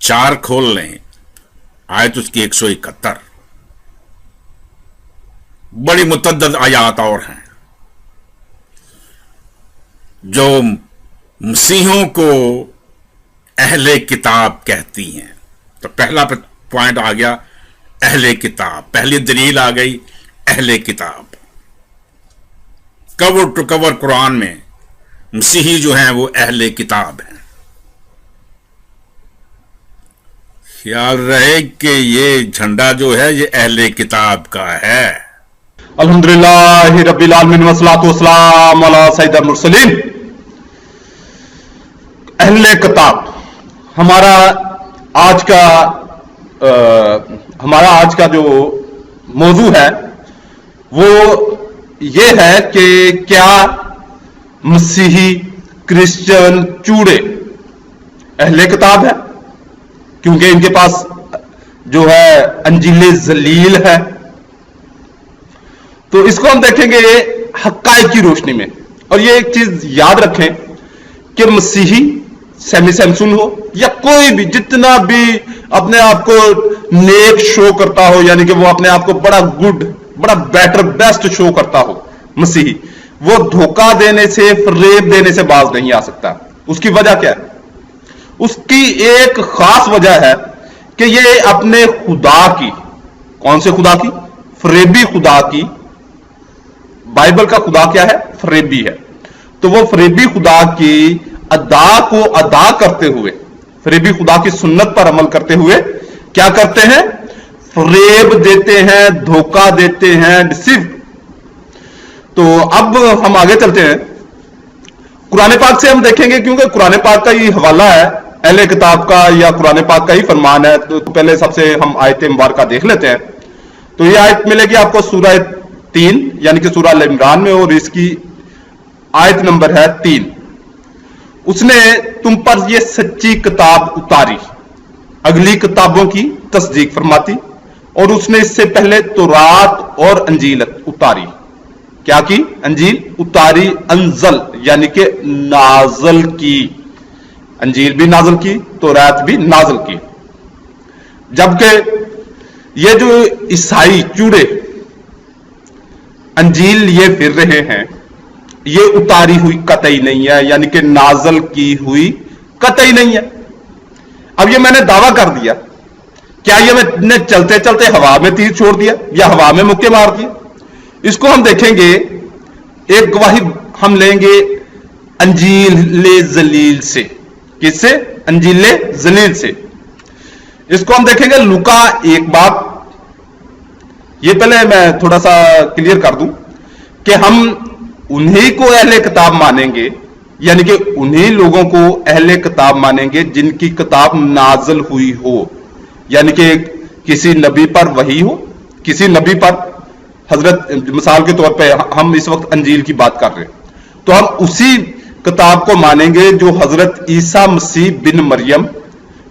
4 खोल लें, आयत उसकी 171। बड़ी मुतद्दद आयात और हैं जो मसीहों को अहले किताब कहती हैं। तो पहला पॉइंट आ गया अहले किताब, पहली दलील आ गई अहले किताब। कवर टू कवर कुरान में मसीही जो हैं वो अहले किताब हैं। ख्याल रहे कि ये झंडा जो है ये अहले किताब का है। अल्हम्दुलिल्लाह रब्बिल आलमीन वस्सलातु वस्सलाम अला सय्यिदिल मुरसलीन। अहले किताब हमारा आज का जो मौजू है वो ये है कि क्या मसीही क्रिश्चियन चूड़े अहले किताब है, क्योंकि इनके पास जो है अंजीले जलील है। तो इसको हम देखेंगे हक़ाइक़ की रोशनी में। और ये एक चीज याद रखें कि मसीही सेमी सैमसुन हो या कोई भी जितना भी अपने आप को नेक शो करता हो, यानी कि वो अपने आप को बड़ा गुड, बड़ा बेटर, बेस्ट शो करता हो, मसीही वो धोखा देने से, फरेब देने से बाज नहीं आ सकता। उसकी वजह क्या है? उसकी एक खास वजह है कि ये अपने खुदा की, कौन से खुदा की? फरेबी खुदा की। बाइबल का खुदा क्या है? फरेबी है। तो वो फरेबी खुदा की अदा को अदा करते हुए, फरेबी खुदा की सुन्नत पर अमल करते हुए क्या करते हैं? फरेब देते हैं, धोखा देते हैं, डिसीव। तो अब हम आगे चलते हैं, कुरान पाक से हम देखेंगे, क्योंकि कुरान पाक का ये हवाला है अहले किताब का, या कुरान पाक का ही फरमान है। तो पहले सबसे हम आयत मुबारका देख लेते हैं। तो ये आयत मिलेगी आपको सूरह 3 यानी कि सूरह अल इमरान में, और इसकी आयत नंबर है 3। उसने तुम पर यह सच्ची किताब उतारी, अगली किताबों की तस्दीक फरमाती, और उसने इससे पहले तौरात और अंजील उतारी। क्या की? अंजील उतारी, अंजल यानी कि नाजल की। अंजील भी नाजल की, तौरात भी नाजल की। जबकि ये जो ईसाई चूड़े अंजील लिए फिर रहे हैं, ये उतारी हुई कतई नहीं है, यानी कि नाजल की हुई कतई नहीं है। अब ये मैंने दावा कर दिया, क्या ये मैंने चलते चलते हवा में तीर छोड़ दिया या हवा में मुक्के मार दिए? इसको हम देखेंगे, एक गवाही हम लेंगे अंजील जलील से। किससे? अंजील जलील से। इसको हम देखेंगे लूका 1 बाब। ये पहले मैं थोड़ा सा क्लियर कर दूं कि हम उन्हीं को अहले किताब मानेंगे, यानी कि उन्हीं लोगों को अहले किताब मानेंगे जिनकी किताब नाजल हुई हो, यानी कि किसी नबी पर वही हो, किसी नबी पर हजरत, मिसाल के तौर पे हम इस वक्त अंजील की बात कर रहे हैं, तो हम उसी किताब को मानेंगे जो हजरत ईसा मसीह बिन मरियम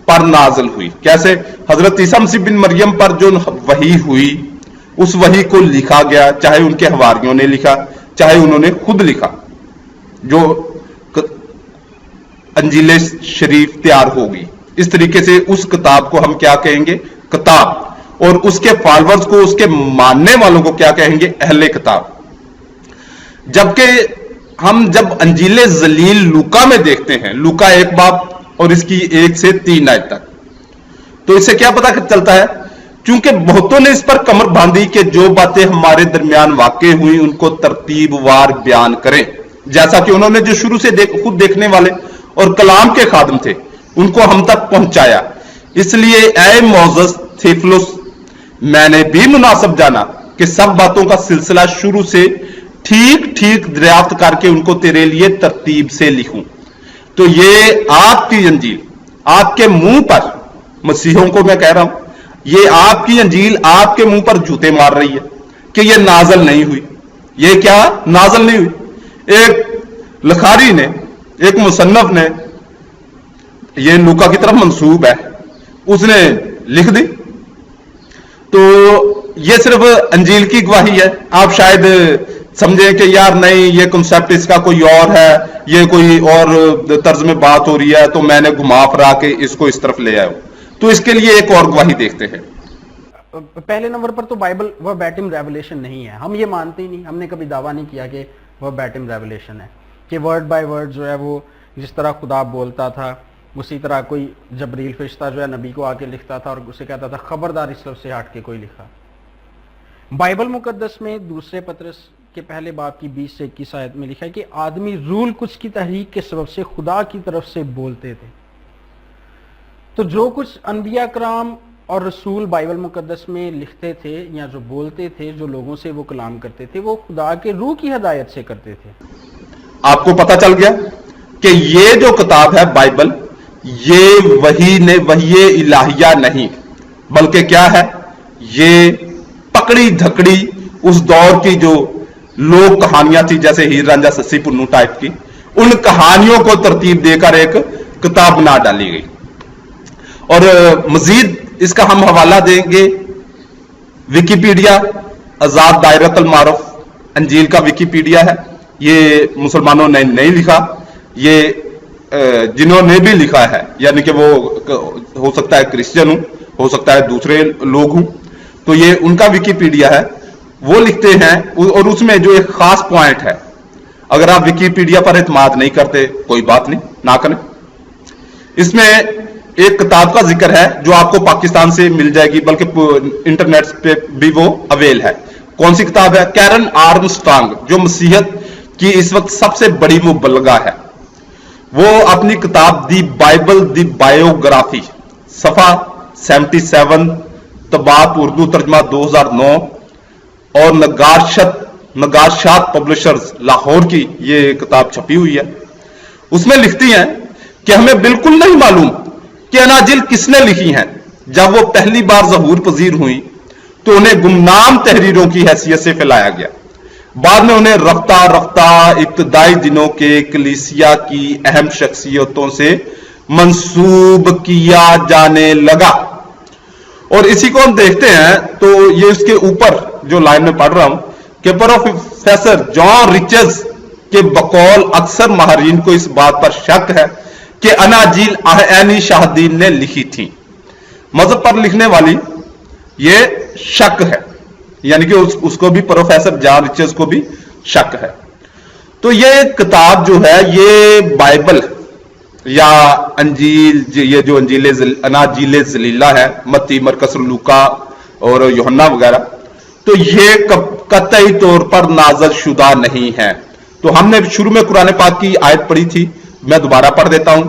पर नाजल हुई। कैसे? हजरत ईसा मसीह बिन मरियम पर जो वही हुई, उस वही को लिखा गया, चाहे उनके हवारियों ने लिखा, चाहे उन्होंने खुद लिखा, जो अंजील शरीफ तैयार होगी। इस तरीके से उस किताब को हम क्या कहेंगे? किताब। और उसके फॉलोअर्स को, उसके मानने वालों को क्या कहेंगे? अहले किताब। जबकि हम जब अंजील जलील लूका में देखते हैं, लूका 1 बाब और इसकी 1 से 3 आयत तक, तो इससे क्या पता चलता है? क्योंकि बहुतों ने इस पर कमर बांधी कि जो बातें हमारे दरमियान वाकई हुई उनको तरतीबवार बयान करें, जैसा कि उन्होंने जो शुरू से खुद देखने वाले और कलाम के खादम थे उनको हम तक पहुंचाया। इसलिए ऐ मोजस थेफिलुस, मैंने भी मुनासिब जाना कि सब बातों का सिलसिला शुरू से ठीक ठीक दरियाफ्त करके उनको तेरे लिए तरतीब से लिखूं। तो ये आपकी अंजील आपके मुंह पर, मसीहों को मैं कह रहा हूं, ये आपकी अंजील आपके मुंह पर जूते मार रही है कि ये नाजल नहीं हुई। ये क्या नाजल नहीं हुई? एक लखारी ने, एक मुसन्नफ ने, ये लूका की तरफ मंसूब है, उसने लिख दी। तो ये सिर्फ अंजील की गवाही है। आप शायद समझें कि यार नहीं, ये कॉन्सेप्ट इसका कोई और है, ये कोई और तर्ज में बात हो रही है, तो मैंने घुमा फिरा के इसको इस तरफ ले आया। तो इसके लिए एक और गवाही देखते हैं। पहले नंबर पर तो बाइबल वर्बैटिम रेवलेशन नहीं है, हम ये मानते ही नहीं, हमने कभी दावा नहीं किया कि वर्बैटिम रेवलेशन है, कि वर्ड बाय वर्ड जो है वो जिस तरह खुदा बोलता था उसी तरह कोई जबरील फरिश्ता जो है नबी को आके लिखता था और उसे कहता था खबरदार इस लफ्ज़ से हट के कोई लिखा। बाइबल मुकद्दस में दूसरे पतरस के पहले बाब की 20 से 21 आयत में लिखा है कि आदमी रूल कुछ की तहरीक के सबब से खुदा की तरफ से बोलते थे। तो जो कुछ अनबिया कराम और रसूल बाइबल मुकद्दस में लिखते थे या जो बोलते थे, जो लोगों से वो कलाम करते थे, वो खुदा के रूह की हिदायत से करते थे। आपको पता चल गया कि ये जो किताब है बाइबल, ये वही इलाहिया नहीं, बल्कि क्या है, ये पकड़ी धकड़ी उस दौर की जो लोक कहानियां थी, जैसे हीर रांझा सस्सी पुन्नू टाइप की, उन कहानियों को तरतीब देकर एक किताब बना डाली गई। और मजीद इसका हम हवाला देंगे विकिपीडिया, आजाद दायरतुल मारुफ अंजील का विकिपीडिया है, ये मुसलमानों ने नहीं लिखा, ये जिन्होंने भी लिखा है, यानी कि वो हो सकता है क्रिश्चियन हो सकता है दूसरे लोग हूं, तो ये उनका विकिपीडिया है, वो लिखते हैं। और उसमें जो एक खास पॉइंट है, अगर आप विकिपीडिया पर इत्माद नहीं करते कोई बात नहीं, ना करें। इसमें एक किताब का जिक्र है जो आपको पाकिस्तान से मिल जाएगी, बल्कि इंटरनेट पे भी वो अवेल है। कौन सी किताब है? कैरन आर्मस्ट्रांग, जो मसीहत की इस वक्त सबसे बड़ी मुबल्लगा है, वो अपनी किताब दी बाइबल दी बायोग्राफी सफा 77, तबात उर्दू तर्जमा 2009 और नगारशात पब्लिशर्स लाहौर की ये किताब छपी हुई है। उसमें लिखती हैं कि हमें बिल्कुल नहीं मालूम कि अनाजिल किसने लिखी हैं। जब वो पहली बार ज़हूर पजीर हुई तो उन्हें गुमनाम तहरीरों की हैसियत से फैलाया गया। बाद में उन्हें रफ्ता रफ्ता इब्तदाई दिनों के कलीसिया की अहम शख्सियतों से मंसूब किया जाने लगा। और इसी को हम देखते हैं तो ये उसके ऊपर जो लाइन में पढ़ रहा हूं कि प्रोफेसर जॉन रिचर्ड्स के बकौल अक्सर माहरीन को इस बात पर शक है कि अनाजील ऐनी शाहदीन ने लिखी थी। मजहब पर लिखने वाली ये शक है, यानी कि उसको भी प्रोफेसर जॉन रिचर्ड्स को भी शक है। तो ये किताब जो है, ये बाइबल या अंजील, ये जो अनाजील जलीला है, मत्ती, मरकस, लूका और यूहन्ना वगैरह, तो ये कतई तौर पर नाज़िल शुदा नहीं है। तो हमने शुरू में कुरान पाक की आयत पढ़ी थी, मैं दोबारा पढ़ देता हूं।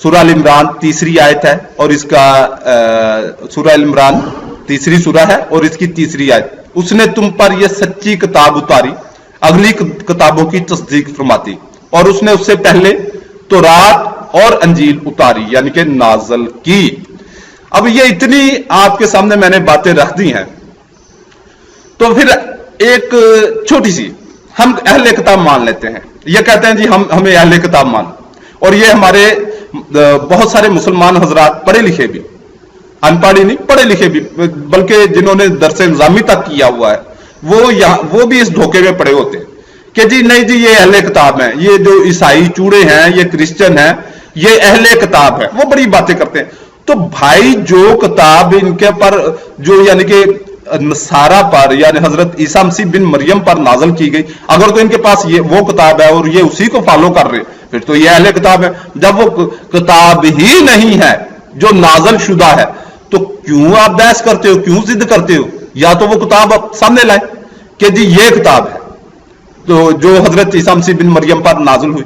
सूरह अल इमरान 3री आयत है और इसका सूरह अल इमरान 3री सूरह है और इसकी 3री आयत, उसने तुम पर यह सच्ची किताब उतारी, अगली किताबों की तस्दीक फरमाती, और उसने उससे पहले तौरात और अंजील उतारी, यानी कि नाज़िल की। अब ये इतनी आपके सामने मैंने बातें रख दी हैं, तो फिर एक छोटी सी हम अहले किताब मान लेते हैं। ये कहते हैं जी हमें अहले किताब मान, और ये हमारे बहुत सारे मुसलमान हजरात, पढ़े लिखे भी, अनपढ़ ही नहीं, पढ़े लिखे भी, बल्कि जिन्होंने दरसे निजामी तक किया हुआ है, वो भी इस धोखे में पड़े होते हैं कि जी नहीं जी ये अहले किताब है, ये जो ईसाई चूड़े हैं, ये क्रिश्चियन है, ये अहले किताब है, वो बड़ी बातें करते हैं। तो भाई जो किताब इनके पर जो यानी कि नसारा पर यानी हजरत ईसा मसीह बिन मरियम पर नाज़िल की गई, अगर तो इनके पास ये वो किताब है और ये उसी को फॉलो कर रहे, फिर तो ये अहले किताब है। जब वो किताब ही नहीं है जो नाज़िल शुदा है, तो क्यों आप बहस करते हो, क्यों जिद करते हो? या तो वो किताब आप सामने लाए कि जी ये किताब है तो जो हजरत ईसा मसीह बिन मरियम पर नाज़िल हुई,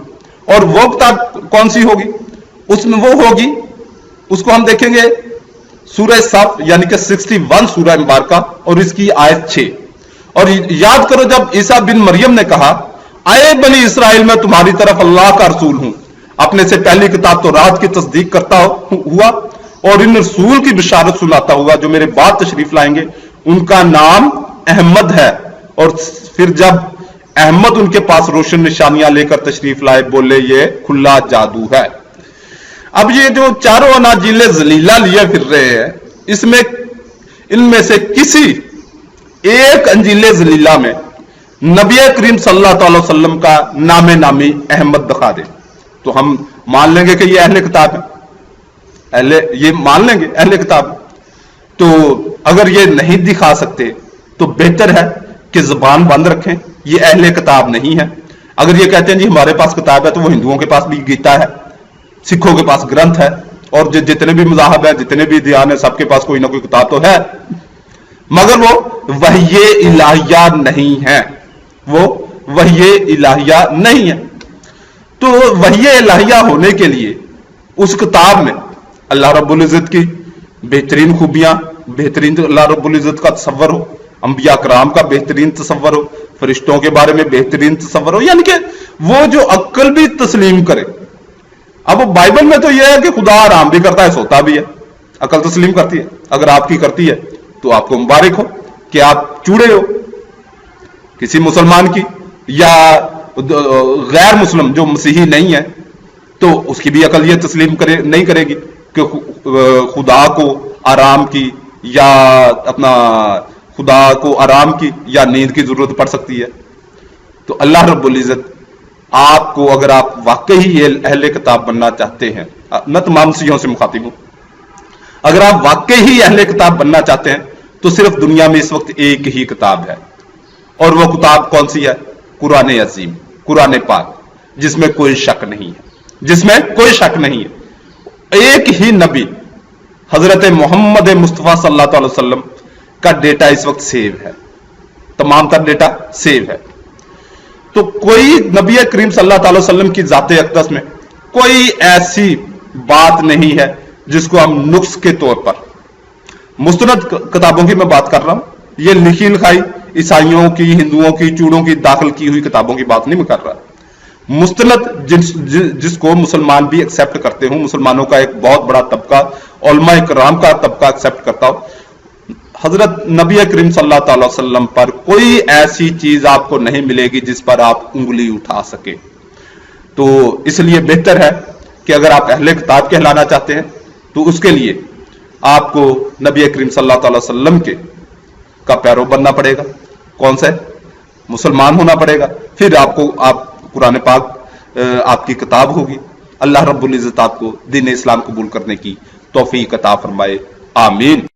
और वो किताब कौन सी होगी? उसमें वो होगी, उसको हम देखेंगे सूरह सफ यानी कि 61 सूरह मुबारका और इसकी आयत 6। और याद करो जब ईसा बिन मरियम ने कहा, आए बनी इसराइल में तुम्हारी तरफ अल्लाह का रसूल हूं, अपने से पहली किताब तो रात की तस्दीक करता हुआ और इन रसूल की बिशारत सुनाता हुआ जो मेरे बाद तशरीफ लाएंगे, उनका नाम अहमद है। और फिर जब अहमद उनके पास रोशन निशानियां लेकर तशरीफ लाए, बोले ये खुला जादू है। अब ये जो चारों अनाजीले जलीला लिए फिर रहे हैं, इसमें इनमें से किसी एक अंजीले जलीला में नबी करीम सल्लल्लाहु अलैहि वसल्लम का नामे नामी अहमद दिखा दे तो हम मान लेंगे कि ये अहले किताब है। ये मान लेंगे अहले किताब। तो अगर ये नहीं दिखा सकते तो बेहतर है कि जुबान बंद रखें, ये अहले किताब नहीं है। अगर ये कहते हैं जी हमारे पास किताब है, तो वो हिंदुओं के पास भी गीता है, सिखों के पास ग्रंथ है, और जितने भी मज़ाहब है, जितने भी दियान है, सबके पास कोई ना कोई किताब तो है, मगर वो वही इलाहिया नहीं है, वो वही इलाहिया नहीं है। तो वही इलाहिया होने के लिए उस किताब में अल्लाह रब्बुल इज़्ज़त की बेहतरीन खूबियां, बेहतरीन अल्लाह रब्बुल इज़्ज़त का तसव्वुर हो, अंबिया कराम का बेहतरीन तसव्वुर हो, फरिश्तों के बारे में बेहतरीन तसव्वुर हो, यानी कि वो जो अक्ल भी तस्लीम करे। अब बाइबल में तो यह है कि खुदा आराम भी करता है, सोता भी है, अकल तस्लीम करती है। अगर आपकी करती है तो आपको मुबारक हो कि आप चूड़े हो। किसी मुसलमान की या गैर मुस्लिम जो मसीही नहीं है, तो उसकी भी अकल ये तस्लीम नहीं करेगी कि खुदा को आराम की या अपना खुदा को आराम की या नींद की जरूरत पड़ सकती है। तो अल्लाह रब्बुल इज़्ज़त आपको, अगर आप वाकई ये अहले किताब बनना चाहते हैं, मैं तमाम मसीहियों से मुखातिब हूं, अगर आप वाकई ही अहले किताब बनना चाहते हैं तो सिर्फ दुनिया में इस वक्त एक ही किताब है, और वो किताब कौन सी है? कुरान अजीम, कुरान पाक, जिसमें कोई शक नहीं है, जिसमें कोई शक नहीं है। एक ही नबी हजरत मोहम्मद मुस्तफ़ा सल्लल्लाहु अलैहि वसल्लम का डेटा इस वक्त सेव है, तमाम का डेटा सेव है। तो कोई नबी करीम सल्लल्लाहु अलैहि वसल्लम की ज़ाते अक़दस में कोई ऐसी बात नहीं है जिसको हम नुक्स के तौर पर, मुस्तनद किताबों की मैं बात कर रहा हूं, ये लिखी लिखाई ईसाइयों की, हिंदुओं की, चूड़ों की दाखिल की हुई किताबों की बात नहीं मैं कर रहा। मुस्तनद जिसको मुसलमान भी एक्सेप्ट करते हो, मुसलमानों का एक बहुत बड़ा तबका, उलमा इकराम का तबका एक्सेप्ट करता हो, हजरत नबी करीम सल्लल्लाहु अलैहि वसल्लम पर कोई ऐसी चीज आपको नहीं मिलेगी जिस पर आप उंगली उठा सके। तो इसलिए बेहतर है कि अगर आप अहले किताब कहलाना चाहते हैं तो उसके लिए आपको नबी करीम सल्लल्लाहु अलैहि वसल्लम के का पैरो बनना पड़ेगा। कौन सा? मुसलमान होना पड़ेगा। फिर आपको कुरान पाक आपकी किताब होगी। अल्लाह रब्बुल इज़्ज़त आपको दीन इस्लाम कबूल करने की तौफीक अता फरमाए। आमीन।